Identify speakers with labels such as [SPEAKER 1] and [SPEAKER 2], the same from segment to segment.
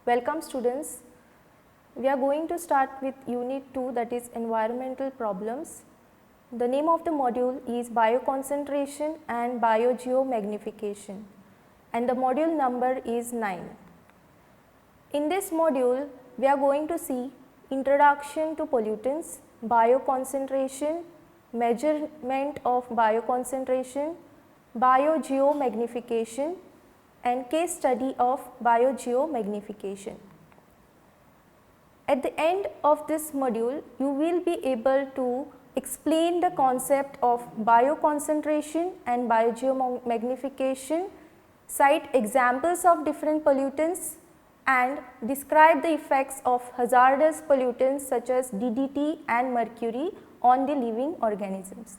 [SPEAKER 1] Welcome students. We are going to start with unit 2, that is environmental problems. The name of the module is bioconcentration and biogeomagnification and the module number is 9. In this module we are going to see introduction to pollutants, bioconcentration, measurement of bioconcentration, biogeomagnification and case study of biogeomagnification. At the end of this module, you will be able to explain the concept of bioconcentration and biogeomagnification, cite examples of different pollutants and describe the effects of hazardous pollutants such as DDT and mercury on the living organisms.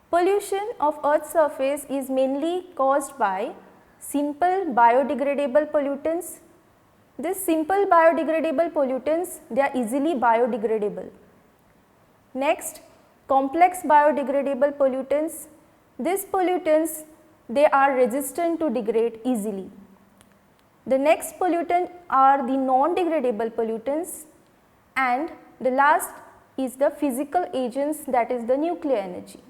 [SPEAKER 1] Pollution of Earth's surface is mainly caused by simple biodegradable pollutants. These simple biodegradable pollutants, they are easily biodegradable. Next, complex biodegradable pollutants. These pollutants, they are resistant to degrade easily. The next pollutant are the non-degradable pollutants and the last is the physical agents, that is the nuclear energy.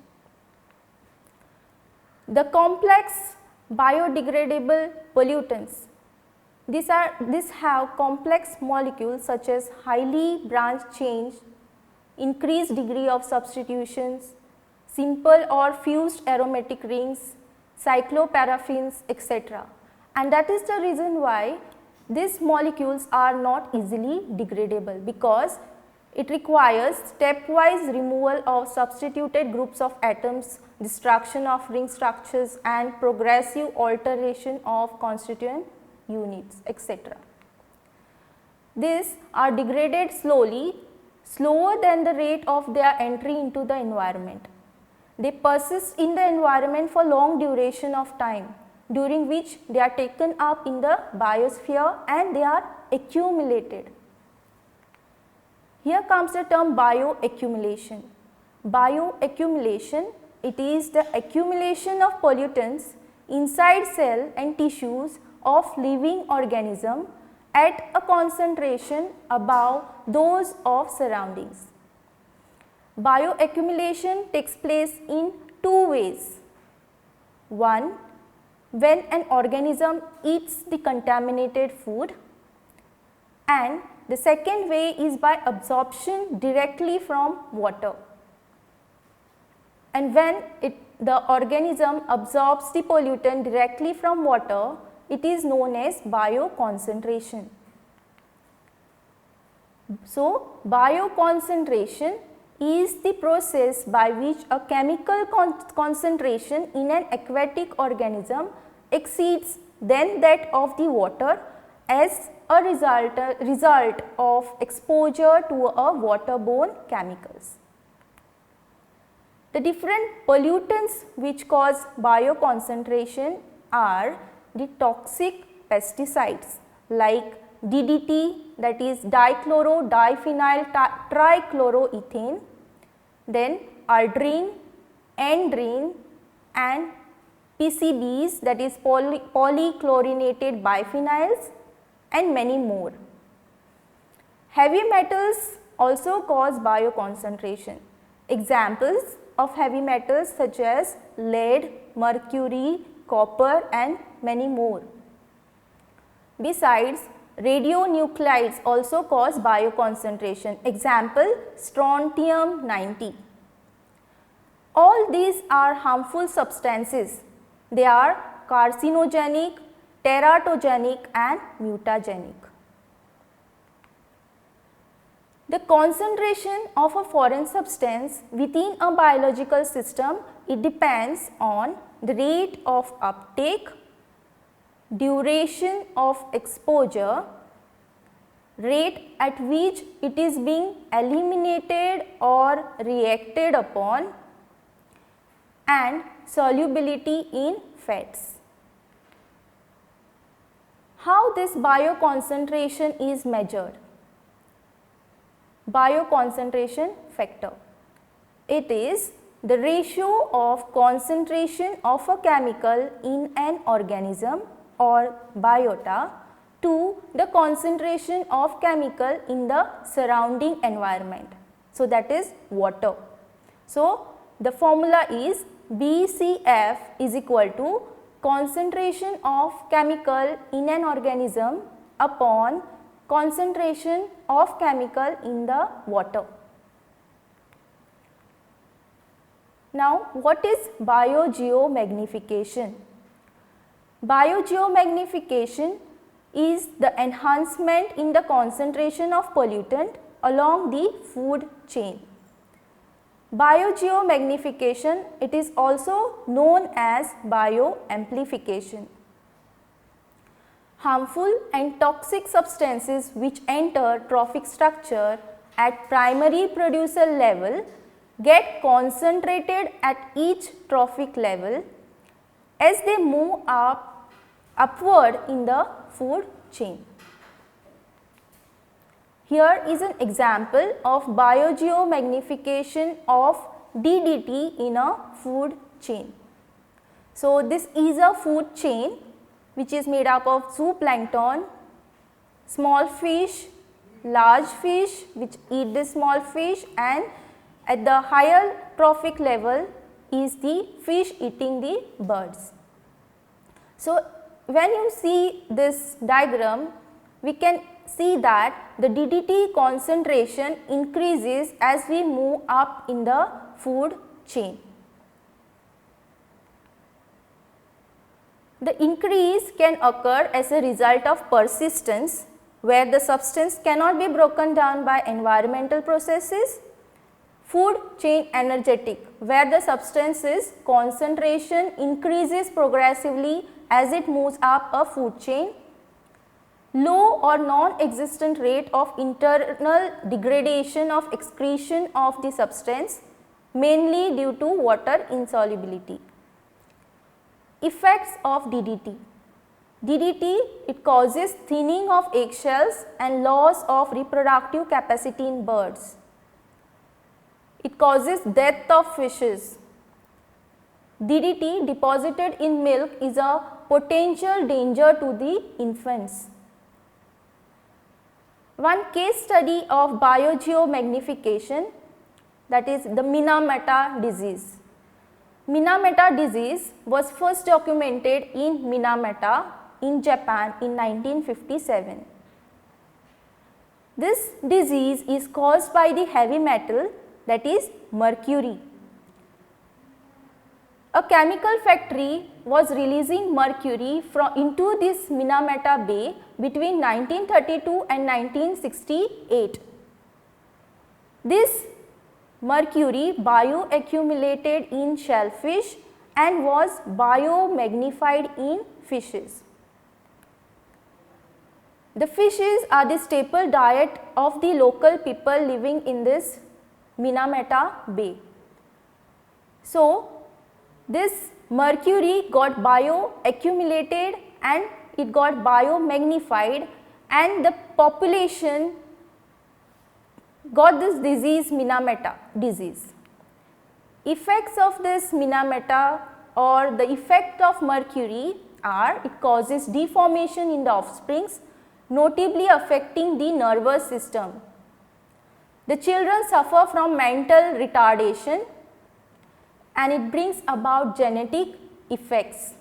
[SPEAKER 1] The complex biodegradable pollutants, these have complex molecules such as highly branched chains, increased degree of substitutions, simple or fused aromatic rings, cycloparaffins, etc. And that is the reason why these molecules are not easily degradable, because it requires stepwise removal of substituted groups of atoms, destruction of ring structures and progressive alteration of constituent units, etc. These are degraded slowly, slower than the rate of their entry into the environment. They persist in the environment for long duration of time, during which they are taken up in the biosphere and they are accumulated. Here comes the term bioaccumulation. Bioaccumulation, it is the accumulation of pollutants inside cell and tissues of living organism at a concentration above those of surroundings. Bioaccumulation takes place in two ways. One, when an organism eats the contaminated food, and the second way is by absorption directly from water. And when the organism absorbs the pollutant directly from water, it is known as bioconcentration. So, bioconcentration is the process by which a chemical concentration in an aquatic organism exceeds than that of the water as a result of exposure to a waterborne chemicals. The different pollutants which cause bioconcentration are the toxic pesticides like DDT, that is dichloro-diphenyl trichloroethane, then aldrin, endrin and PCBs, that is polychlorinated biphenyls and many more. Heavy metals also cause bioconcentration. Examples of heavy metals such as lead, mercury, copper and many more. Besides, radionuclides also cause bioconcentration. Example, strontium 90. All these are harmful substances. They are carcinogenic, teratogenic and mutagenic. The concentration of a foreign substance within a biological system, it depends on the rate of uptake, duration of exposure, rate at which it is being eliminated or reacted upon, and solubility in fats. How this bioconcentration is measured? Bioconcentration factor. It is the ratio of concentration of a chemical in an organism or biota to the concentration of chemical in the surrounding environment. So, that is water. So, the formula is BCF is equal to concentration of chemical in an organism upon concentration of chemical in the water. Now, what is biogeomagnification? Biogeomagnification is the enhancement in the concentration of pollutant along the food chain. Biogeomagnification, it is also known as bioamplification. Harmful and toxic substances which enter trophic structure at primary producer level get concentrated at each trophic level as they move upward in the food chain. Here is an example of biogeomagnification of DDT in a food chain. So, this is a food chain which is made up of zooplankton, small fish, large fish which eat the small fish, and at the higher trophic level is the fish eating the birds. So, when you see this diagram, we can see that the DDT concentration increases as we move up in the food chain. The increase can occur as a result of persistence, where the substance cannot be broken down by environmental processes. Food chain energetic, where the substance's concentration increases progressively as it moves up a food chain. Low or non-existent rate of internal degradation of excretion of the substance, mainly due to water insolubility. Effects of DDT. DDT, it causes thinning of eggshells and loss of reproductive capacity in birds. It causes death of fishes. DDT deposited in milk is a potential danger to the infants. One case study of biogeomagnification, that is the Minamata disease. Minamata disease was first documented in Minamata in Japan in 1957. This disease is caused by the heavy metal, that is mercury. A chemical factory was releasing mercury into this Minamata Bay between 1932 and 1968. This mercury bioaccumulated in shellfish and was biomagnified in fishes. The fishes are the staple diet of the local people living in this Minamata Bay. So, this mercury got bioaccumulated and it got biomagnified, and the population got this disease, Minamata disease. Effects of this Minamata or the effect of mercury are, it causes deformation in the offsprings, notably affecting the nervous system. The children suffer from mental retardation and it brings about genetic effects.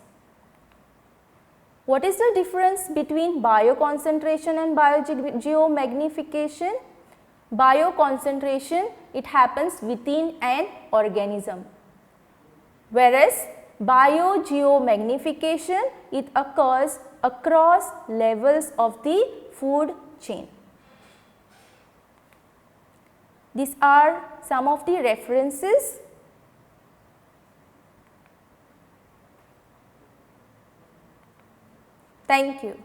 [SPEAKER 1] What is the difference between bioconcentration and biogeomagnification? Bioconcentration, it happens within an organism, whereas biogeomagnification, it occurs across levels of the food chain. These are some of the references. Thank you.